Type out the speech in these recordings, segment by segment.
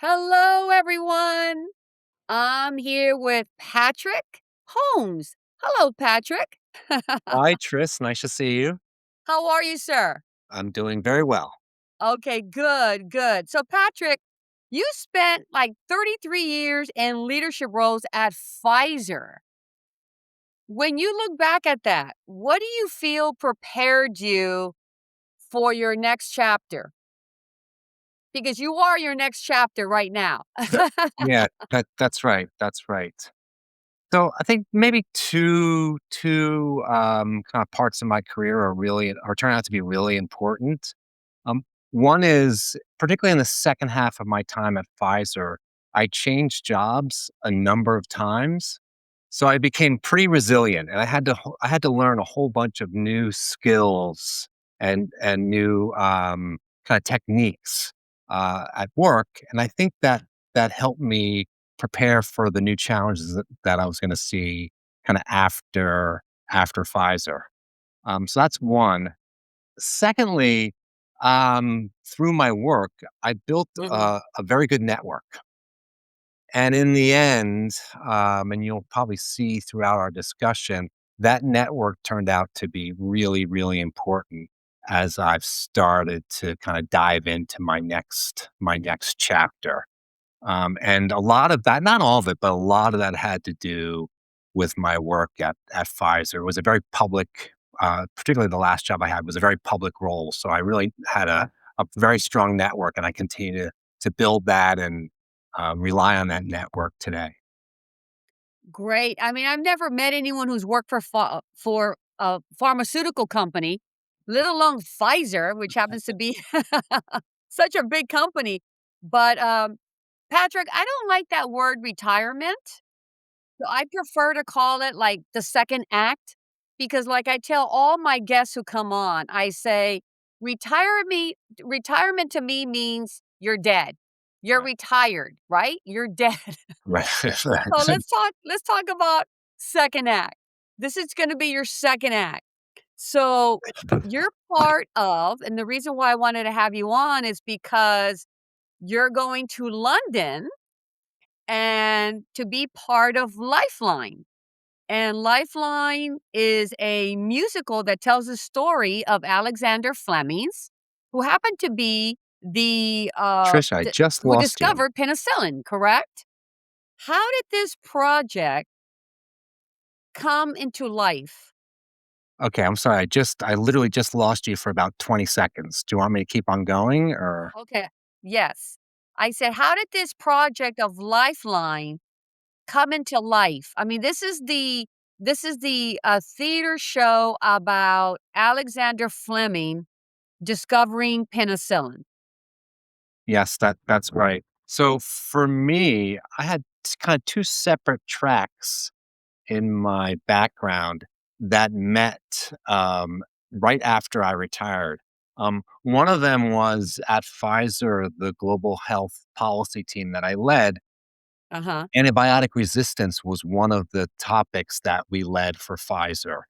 Hello, everyone. I'm here with Patrick Holmes. Hello, Patrick. Hi, Tris. Nice to see you. How are you, sir? I'm doing very well. Okay, good, good. So, Patrick, you spent like 33 years in leadership roles at Pfizer. When you look back at that, what do you feel prepared you for your next chapter? Because you are your next chapter right now. Yeah, that's right. That's right. So I think maybe two kind of parts of my career are turning out to be really important. Um, One is particularly in the second half of my time at Pfizer, I changed jobs a number of times. So I became pretty resilient, and I had to learn a whole bunch of new skills and new kind of techniques at work, and I think that helped me prepare for the new challenges that I was going to see kind of after Pfizer. So that's one. Secondly, through my work, I built Mhm. a very good network. And in the end, and you'll probably see throughout our discussion, that network turned out to be really, really important as I've started to kind of dive into my next chapter. And a lot of that, not all of it, but a lot of that had to do with my work at Pfizer. It was a very public, particularly the last job I had was a very public role. So I really had a very strong network, and I continue to build that and rely on that network today. Great. I mean, I've never met anyone who's worked for a pharmaceutical company, let alone Pfizer, which happens to be such a big company. But Patrick, I don't like that word retirement. So I prefer to call it like the second act because, like I tell all my guests who come on, I say, retirement to me means you're dead. You're Right. retired, right? You're dead. Right. So let's talk about second act. This is gonna be your second act. So you're part of and the reason why I wanted to have you on is because you're going to London and to be part of Lifeline. And Lifeline is a musical that tells the story of Alexander Flemings, who happened to be Trisha, I just who lost you. discovered penicillin, correct? How did this project come into life? Okay, I'm sorry. I literally just lost you for about 20 seconds. Do you want me to keep on going or? Okay. Yes. I said, how did this project of Lifeline come into life? I mean, this is the theater show about Alexander Fleming discovering penicillin. Yes, that's right. So for me, I had kind of two separate tracks in my background that met right after I retired. One of them was at Pfizer, the global health policy team that I led. Uh-huh. Antibiotic resistance was one of the topics that we led for Pfizer.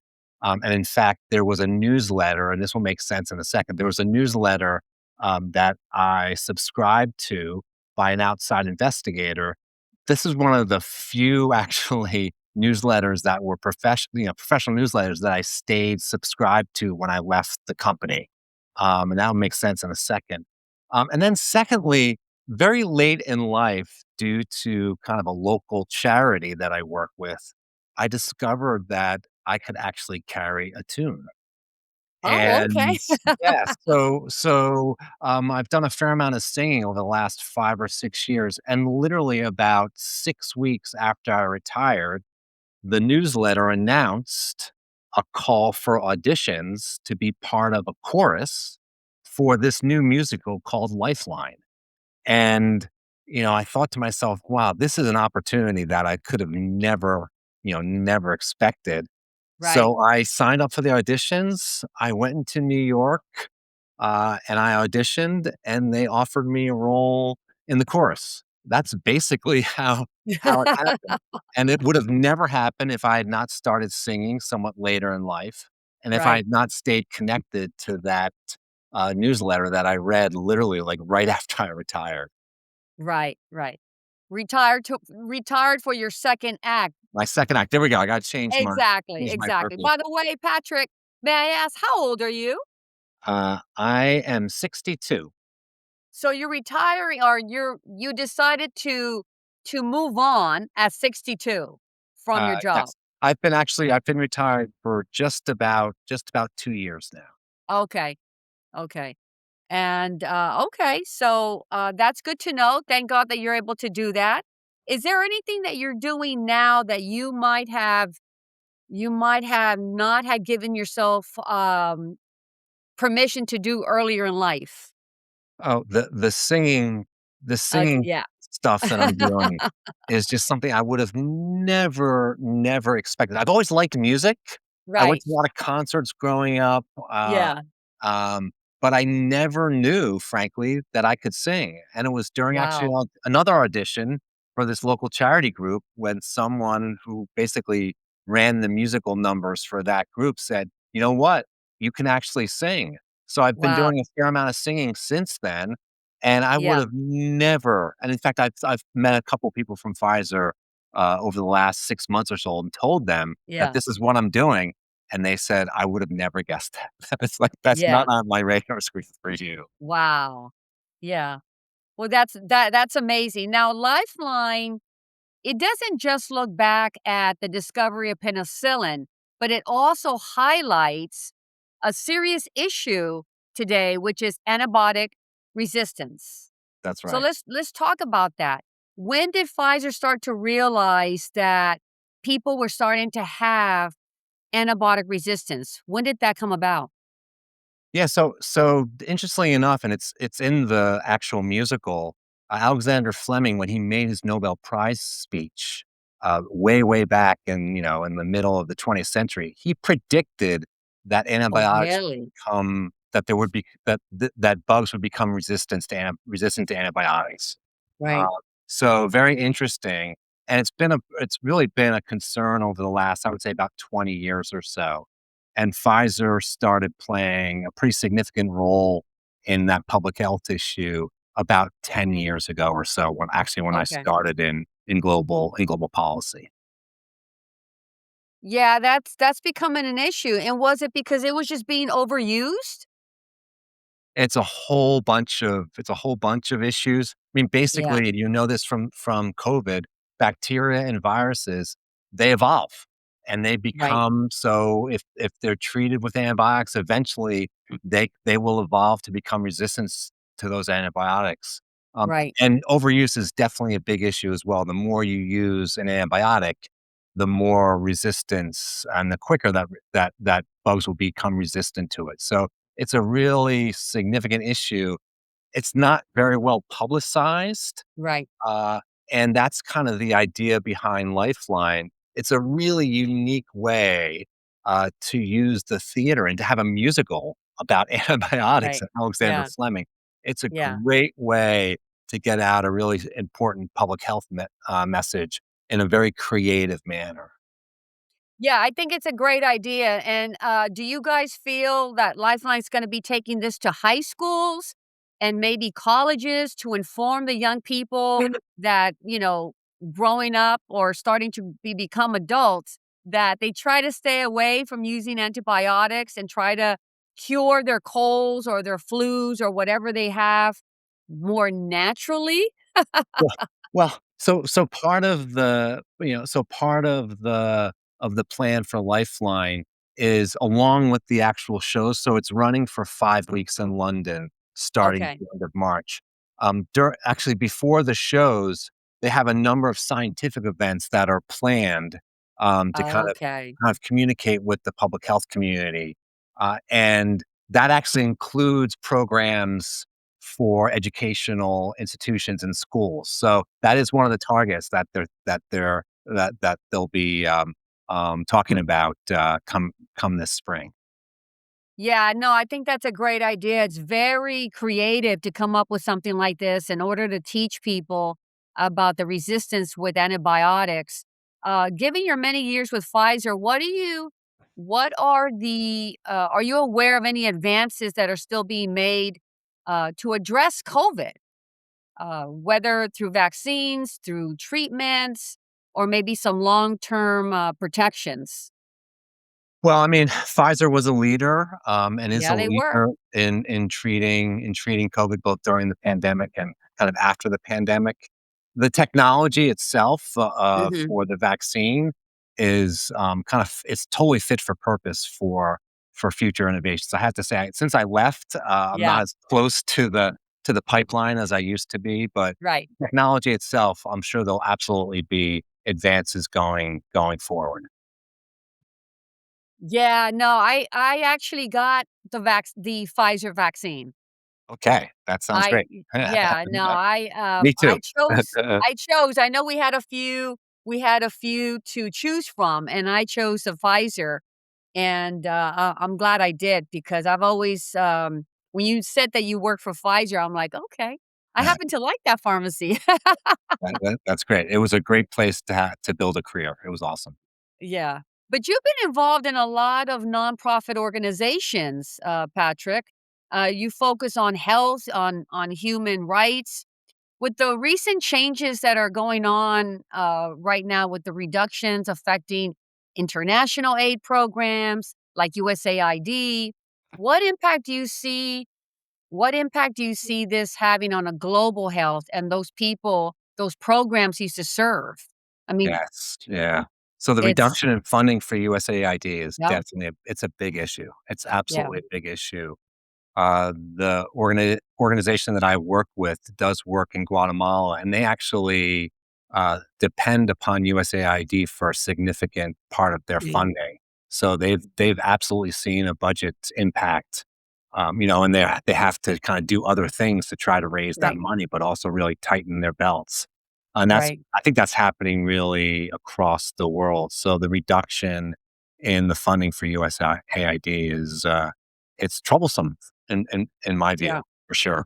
And in fact, there was a newsletter, and this will make sense in a second. There was a newsletter that I subscribed to by an outside investigator. This is one of the few actually newsletters that were professional newsletters that I stayed subscribed to when I left the company. And that'll make sense in a second. And then secondly, very late in life, due to kind of a local charity that I work with, I discovered that I could actually carry a tune. Oh, And okay. yeah, I've done a fair amount of singing over the last 5 or 6 years. And literally about 6 weeks after I retired, the newsletter announced a call for auditions to be part of a chorus for this new musical called Lifeline. And, I thought to myself, wow, this is an opportunity that I could have never expected. Right. So I signed up for the auditions. I went into New York and I auditioned, and they offered me a role in the chorus. That's basically how it happened. And it would have never happened if I had not started singing somewhat later in life, and if I Right. had not stayed connected to that newsletter that I read literally like right after I retired. Right, right. Retired for your second act. My second act. There we go. I gotta Exactly, change my exactly. purpose. By the way, Patrick, may I ask how old are you? I am 62. So you're retiring or you decided to move on at 62 from your job. Yes. I've been retired for just about 2 years now. Okay, okay. And, okay, so, that's good to know. Thank God that you're able to do that. Is there anything that you're doing now that you might have not had given yourself, permission to do earlier in life? Oh, the singing Yeah. stuff that I'm doing is just something I would have never expected. I've always liked music. I went Right. to a lot of concerts growing up, Yeah. um, but I never knew, frankly, that I could sing, and it was during actually Wow. another audition for this local charity group when someone who basically ran the musical numbers for that group said, "You know what? You can actually sing." So I've been Wow. doing a fair amount of singing since then, and I would Yeah. have never and in fact, I've met a couple people from Pfizer, over the last 6 months or so and told them that Yeah. this is what I'm doing, and they said, "I would have never guessed that." It's like, "That's not Yeah. on my radar screen for you." Wow. Yeah. Well, that's amazing. Now, Lifeline, it doesn't just look back at the discovery of penicillin, but it also highlights a serious issue today, which is antibiotic resistance. That's So right. let's talk about that. When did Pfizer start to realize that people were starting to have antibiotic resistance? When did that come about? Yeah, interestingly enough, and it's in the actual musical, Alexander Fleming, when he made his Nobel Prize speech, way back in, in the middle of the 20th century, he predicted that Oh, antibiotics would really? become that there would be that bugs would become resistant to antibiotics. Uh, Right. so very interesting, and it's really been a concern over the last, I would say, about 20 years or so. And Pfizer started playing a pretty significant role in that public health issue about 10 years ago or so, when I Okay. started in global policy. Yeah, that's becoming an issue. And was it because it was just being overused? It's a whole bunch of issues. I mean, Yeah. basically, this from COVID, bacteria and viruses, they evolve and they Right. become so if they're treated with antibiotics, eventually they will evolve to become resistant to those antibiotics. Right. And overuse is definitely a big issue as well. The more you use an antibiotic, the more resistance and the quicker that bugs will become resistant to it. So it's a really significant issue. It's not very well publicized, Right. uh, and that's kind of the idea behind Lifeline. It's a really unique way, to use the theater and to have a musical about antibiotics Right. and Alexander Yeah. Fleming. It's a Yeah. great way to get out a really important public health message in a very creative manner. Yeah, I think it's a great idea. And do you guys feel that Lifeline's going to be taking this to high schools and maybe colleges to inform the young people that, growing up or starting to become adults, that they try to stay away from using antibiotics and try to cure their colds or their flus or whatever they have more naturally? Well so part of the plan for Lifeline is along with the actual shows, so it's running for 5 weeks in London starting at Okay. the end of March. Actually, before the shows, they have a number of scientific events that are planned, to Okay. kind of communicate with the public health community, and that actually includes programs for educational institutions and schools. So that is one of the targets that they'll be talking about come this spring. Yeah, no, I think that's a great idea. It's very creative to come up with something like this in order to teach people about the resistance with antibiotics. Given your many years with Pfizer, are you aware of any advances that are still being made to address COVID? whether through vaccines, through treatments, or maybe some long-term protections. Well, I mean, Pfizer was a leader, and is a Yeah, they were. leader in treating COVID both during the pandemic and kind of after the pandemic. The technology itself, Hmm. for the vaccine is, kind of it's totally fit for purpose for future innovations. I have to say, since I left, I'm Yeah, not as close to the pipeline as I used to be, but right. technology itself, I'm sure there'll absolutely be advances going forward. Yeah, no, I actually got the Pfizer vaccine. Okay, that sounds great. Yeah, no, Me too. I know we had a few to choose from, and I chose the Pfizer, and, I'm glad I did because I've always, when you said that you work for Pfizer, I'm like, "Okay." I happen to like that pharmacy. That's great. It was a great place to build a career. It was awesome. Yeah. But you've been involved in a lot of nonprofit organizations, Patrick. You focus on health, on human rights. With the recent changes that are going on right now with the reductions affecting international aid programs like USAID, what impact do you see? What impact do you see this having on a global health and those people, those programs used to serve? I mean, Yes, yeah. So the it's reduction in funding for USAID is yeah, definitely it's a big issue. It's yeah, absolutely a big issue. The organization that I work with does work in Guatemala, and they actually depend upon USAID for a significant part of their mm, funding. So they've absolutely seen a budget impact, and they have to kind of do other things to try to raise that right, money, but also really tighten their belts. And right, I think that's happening really across the world. So the reduction in the funding for USAID is it's troublesome in my view, yeah. for sure.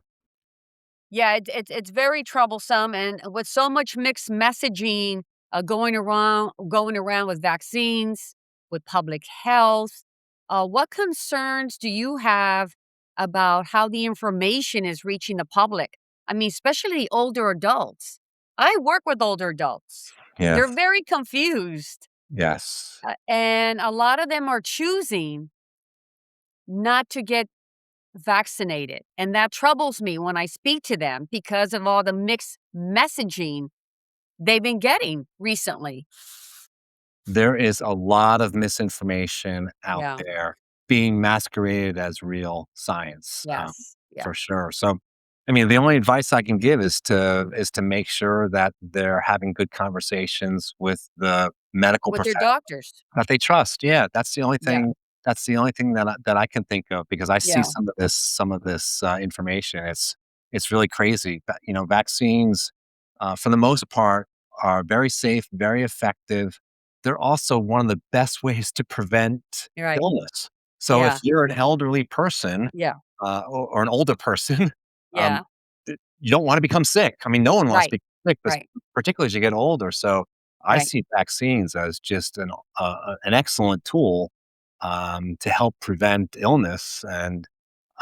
Yeah, it's very troublesome, and with so much mixed messaging going around with vaccines, with public health, what concerns do you have about how the information is reaching the public? I mean, especially older adults. I work with older adults. They're Yes. very confused, Yes. and a lot of them are choosing not to get vaccinated, and that troubles me when I speak to them because of all the mixed messaging they've been getting recently. There is a lot of misinformation out Yeah. there being masqueraded as real science, Yes. Yeah. for sure. So, I mean, the only advice I can give is to make sure that they're having good conversations with the medical With their professionals doctors. that they trust. Yeah, Yeah. that's the only thing that I can think of because I see Yeah. some of this information. It's really crazy. Vaccines, for the most part, are very safe, very effective. They're also one of the best ways to prevent You're right. illness. So if Yeah. you're an elderly person, Yeah. or an older person, um, Yeah. you don't want to become sick. I mean, no one wants to Right. be sick, Right. particularly as you get older. So I Right. see vaccines as just an excellent tool, to help prevent illness. And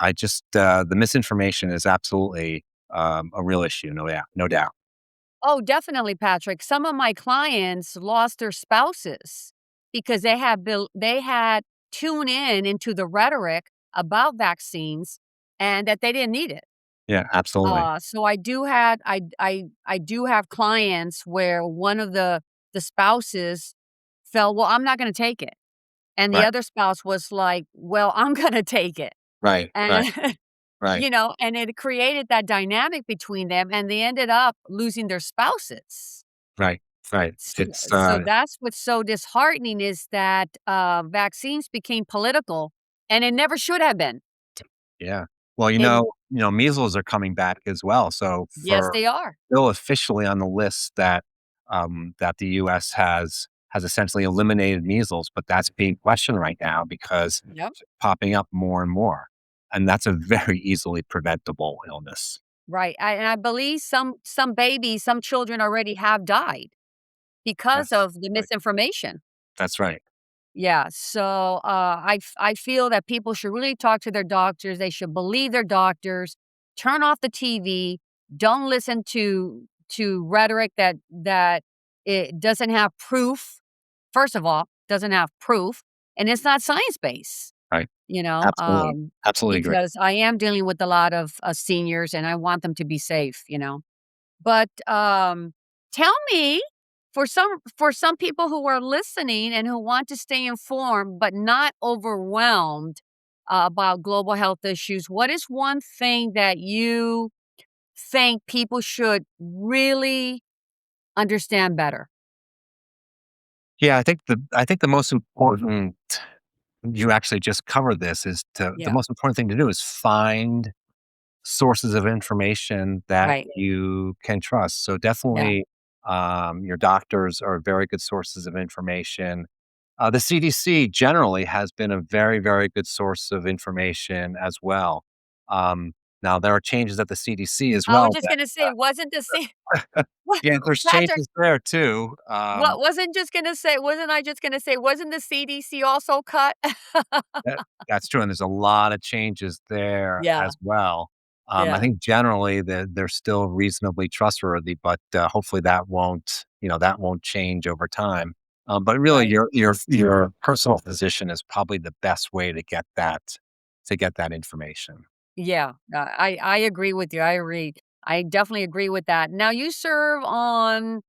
the misinformation is absolutely, a real issue. No doubt. No doubt. Oh, definitely, Patrick. Some of my clients lost their spouses because they had tuned in into the rhetoric about vaccines and that they didn't need it. Yeah, absolutely. So I do have clients where one of the spouses felt, "Well, I'm not gonna take it." And the Right. other spouse was like, "Well, I'm gonna take it." Right. Right. And, Right. and it created that dynamic between them, and they ended up losing their spouses. Right. Right. It's So that's what's so disheartening is that, vaccines became political, and it never should have been. Yeah. Well, It measles are coming back as well. So Yes, for they are. still officially on the list that the US has essentially eliminated measles, but that's being questioned right now because Yep. it's popping up more and more. And that's a very easily preventable illness. Right, and I believe some babies, some children already have died because Yes. of the Right. misinformation. That's right. Yeah, so, I feel that people should really talk to their doctors, they should believe their doctors, turn off the TV, Don't listen to rhetoric that it doesn't have proof. First of all, doesn't have proof, and it's not science-based, Right. you know, Absolutely. Absolutely agree. because I am dealing with a lot of, seniors, and I want them to be safe, you know? But, tell me, for some people who are listening and who want to stay informed but not overwhelmed, about global health issues, what is one thing that you think people should really understand better? Yeah, I think the most important you actually just covered this is to the Yeah, most important thing to do is find sources of information that right. you can trust. So Yeah, definitely, your doctors are very good sources of information. The CDC generally has been a very, very good source of information as well. Um, Now there are changes at the CDC as I was well just that, gonna say, wasn't the sa what yeah, there's Patrick, changes there too. wasn't I just gonna say, wasn't the CDC also cut? That that's true, and there's a lot of changes there Yeah, as well. I yeah, think generally they're still reasonably trustworthy, but, hopefully that won't change over time. But really right. your personal physician is probably the best way to get that information. Yeah, I agree with you, I agree. I definitely agree with that. Now you serve on,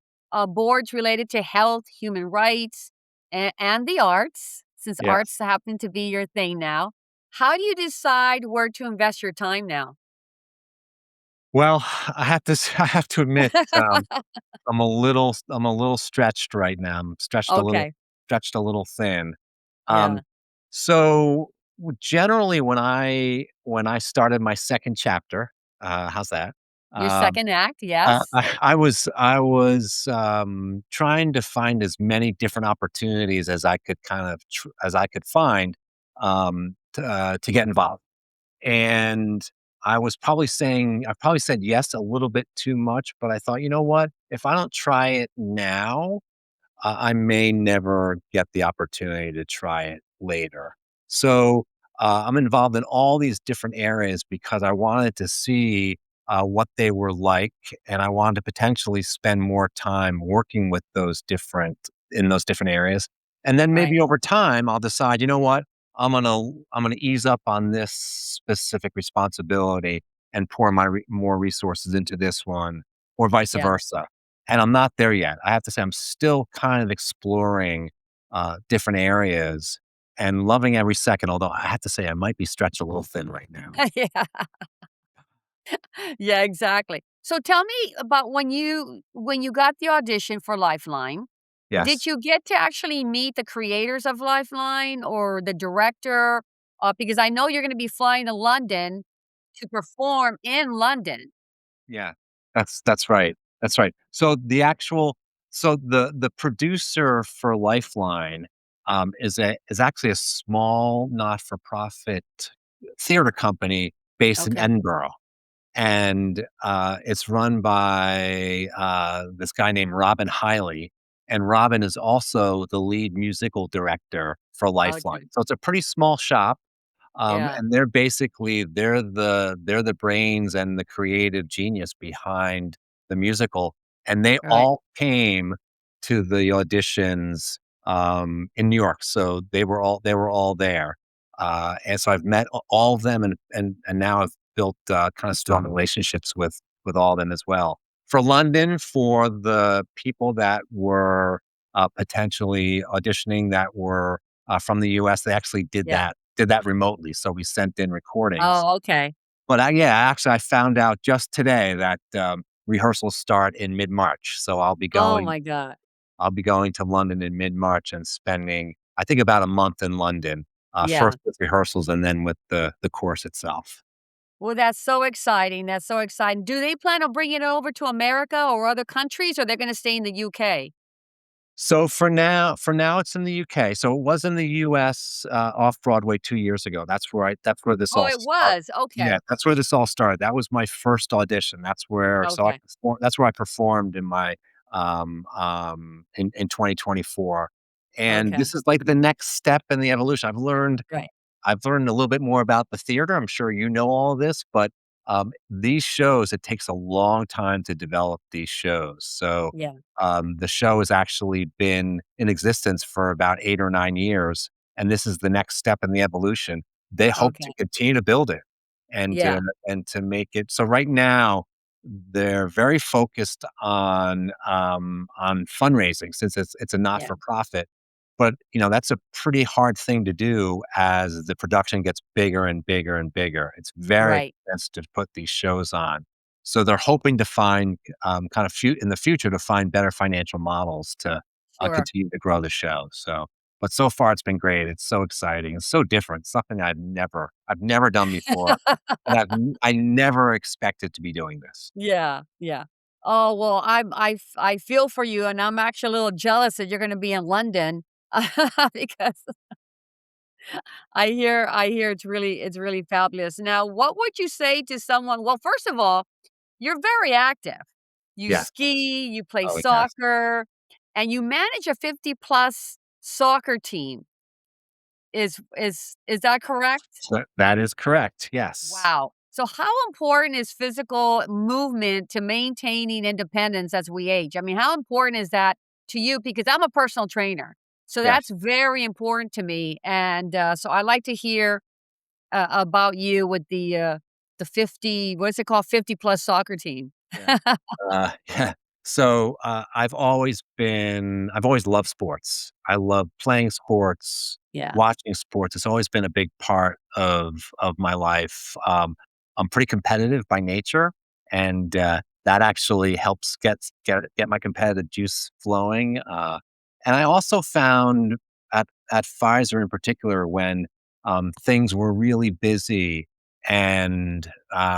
boards related to health, human rights, and the arts, since Yes. arts happen to be your thing now. How do you decide where to invest your time now? Well, I have to admit, I'm a little stretched right now. I'm Okay, stretched a little thin. yeah. Um, so generally when I started my second chapter, how's that? Your Um, second act, yes. I was trying to find as many different opportunities as I could as I could find to get involved. And I probably said yes a little bit too much, but I thought, you know what? If I don't try it now, I may never get the opportunity to try it later. So I'm involved in all these different areas because I wanted to see what they were like, and I wanted to potentially spend more time working with those different areas. And then Right, maybe over time, I'll decide, you know what, I'm gonna ease up on this specific responsibility and pour more resources into this one, or vice yeah. versa. And I'm not there yet. I have to say I'm still kind of exploring, different areas and loving every second, although I have to say I might be stretched a little thin right now. Yeah. Yeah, exactly. So tell me about when you got the audition for Lifeline, did Yes. you get to actually meet the creators of Lifeline or the director? Because I know you're gonna be flying to London to perform in London. Yeah. That's right. That's right. So the producer for Lifeline, is actually a small not-for-profit theater company based in Okay, Edinburgh. And it's run by this guy named Robin Hiley, and Robin is also the lead musical director for okay, Lifeline. So it's a pretty small shop, yeah, and they're the brains and the creative genius behind the musical, and they right, all came to the auditions in New York. So they were all there, and so I've met all of them, and now I've built kind of strong relationships with all of them as well. For London, for the people that were potentially auditioning that were from the US. They actually yeah. did that remotely, so we sent in recordings. Oh, okay. But actually, I found out just today that, rehearsals start in mid-March, so Oh my god. I'll be going to London in mid-March and spending, I think, about a month in London, Yeah. first with rehearsals and then with the course itself. Well, that's so exciting, that's so exciting. Do they plan on bringing it over to America or other countries, or they're gonna stay in the UK? So for now, it's in the UK. So it was in the US, off Broadway 2 years ago. That's where this Oh, all it started. was? Yeah, Okay, that's where this all started. That was my first audition. okay, That's where I performed in 2024. And okay. this is like the next step in the evolution. Right. I've learned a little bit more about the theater. I'm sure you know all of this, but These shows, it takes a long time to develop these shows. So, Yeah. the show has actually been in existence for about 8 or 9 years, and this is the next step in the evolution. They hope to Okay. continue to build it and Yeah. to make it so right now, they're very focused on fundraising since it's a Yeah. not-for-profit. But, that's a pretty hard thing to do as the production gets bigger and bigger and bigger. It's very Right. expensive to put these shows on. So they're hoping to find, kind of in the future to find better financial models to, Sure. continue to grow the show. So, but so far it's been great. It's so exciting. It's so different. Something I've never done before, and I never expected to be doing this. Yeah, yeah. Oh, well, I feel for you, and I'm actually a little jealous that you're gonna be in London because I hear it's really fabulous. Now, what would you say to someone well, first of all, you're very active. You Yes. ski, you play Oh, yes. soccer, and you manage a 50 plus soccer team. Is that correct? So that is correct. Yes. Wow. So how important is physical movement to maintaining independence as we age? I mean, how important is that to you? Because I'm a personal trainer. So that's Yes. very important to me. And so I like to hear about you with the 50, what is it called? 50 plus soccer team. Yeah. Yeah. So, I've always loved sports. I love playing sports, Yeah. watching sports. It's always been a big part of my life. I'm pretty competitive by nature, and, that actually helps get my competitive juice flowing. And I also found at Pfizer in particular when, things were really busy and,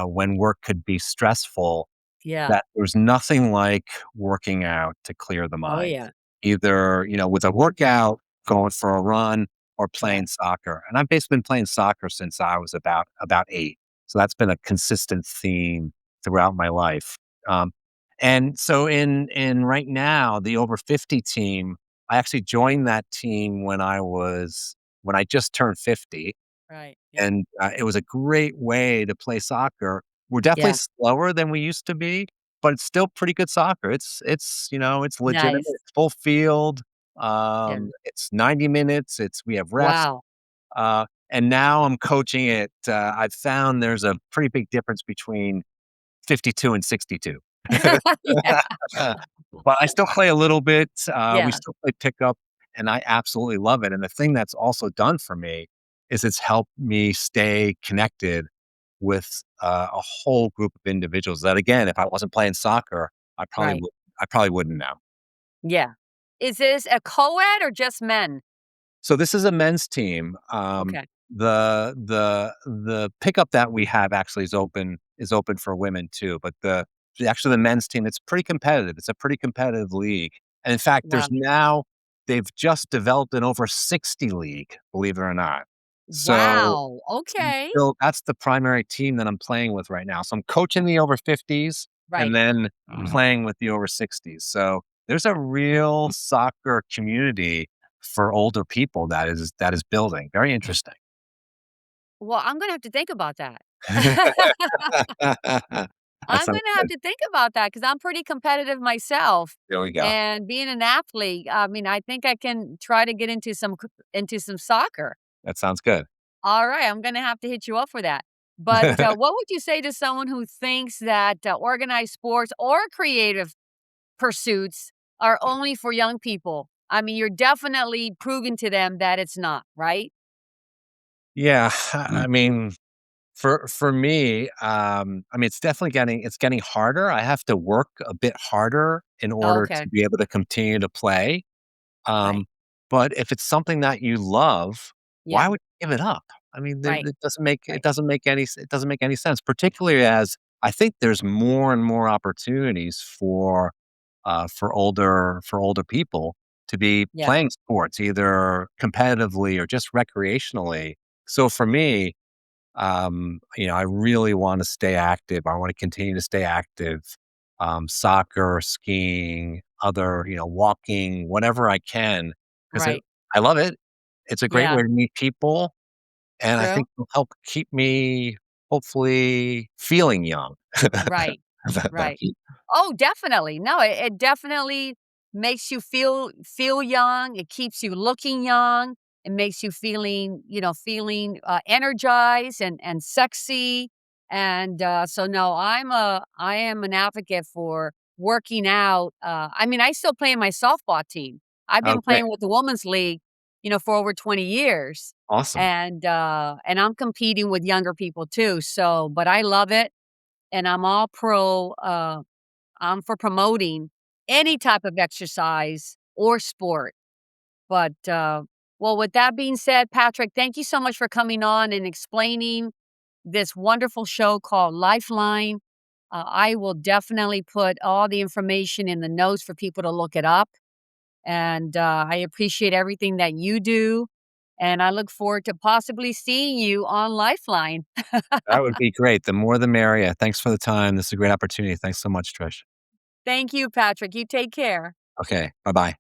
when work could be stressful, Yeah. that there's nothing like working out to clear the Oh, mind. yeah. Either, with a workout, going for a run, or Yeah. playing soccer. And I've basically been playing soccer since I was about 8. So that's been a consistent theme throughout my life. Um, and so in right now, the over 50 team, I actually joined that team when I just turned 50, Right. Yeah. and, it was a great way to play soccer. We're definitely Yeah. slower than we used to be, but it's still pretty good soccer. It's legitimate, Nice. it's full field, Yeah. it's 90 minutes, we have refs, Wow. and now I'm coaching it. I've found there's a pretty big difference between 52 and 62. Yeah. But I still play a little bit, we Yeah. still play pickup, and I absolutely love it, and the thing that's also done for me is it's helped me stay connected with, a whole group of individuals that, again, if I wasn't playing soccer, Right. I probably wouldn't now. Yeah. Is this a co-ed or just men? So this is a men's team. Okay. The pickup that we have actually is open for women too, but actually the men's team, it's pretty competitive. It's a pretty competitive league. And in fact, Wow. they've just developed an over 60 league, believe it or not. So Wow. Okay. that's the primary team that I'm playing with right now. So I'm coaching the over 50s and Right. then playing with the over 60s. So there's a real soccer community for older people that is building. Very interesting. Well, I'm gonna have to think about that. That I'm sounds gonna have good. to think about that because 'cause I'm pretty competitive myself, There we go. and being an athlete, I mean, I think I can try to get into some soccer. That sounds good. Alright, I'm gonna have to hit you up for that. But, what would you say to someone who thinks that, organized sports or creative pursuits are only for young people? I mean, you're definitely proving to them that it's not, right? Yeah, I mean, for me, it's definitely getting harder. I have to work a bit harder in order Okay. to be able to continue to play. Right. Um, but if it's something that you love, why Yeah. would you give it up? I mean, Right. it Right. doesn't make any sense, particularly as I think there's more and more opportunities for older people to be Yeah. playing sports, either competitively or just recreationally. So for me, I really want to stay active. I want to continue to stay active. Soccer, skiing, other, walking, whatever I can, because Right. I love it. It's a great Yeah. way to meet people, and I True. think it'll help keep me. hopefully feeling young. Right. That's Right. Oh, definitely. No, it definitely makes you feel young. It keeps you looking young. It makes you feeling energized and sexy. And so no, I am an advocate for working out. I mean, I still play in my softball team. I've oh, been great. playing with the women's league, for over 20 years. Awesome. And I'm competing with younger people too. So, but I love it and I'm all pro, I'm for promoting any type of exercise or sport. But, well, with that being said, Patrick, thank you so much for coming on and explaining this wonderful show called Lifeline. I will definitely put all the information in the notes for people to look it up. And I appreciate everything that you do. And I look forward to possibly seeing you on Lifeline. That would be great. The more the merrier. Thanks for the time. This is a great opportunity. Thanks so much, Trish. Thank you, Patrick. You take care. Okay. Bye bye.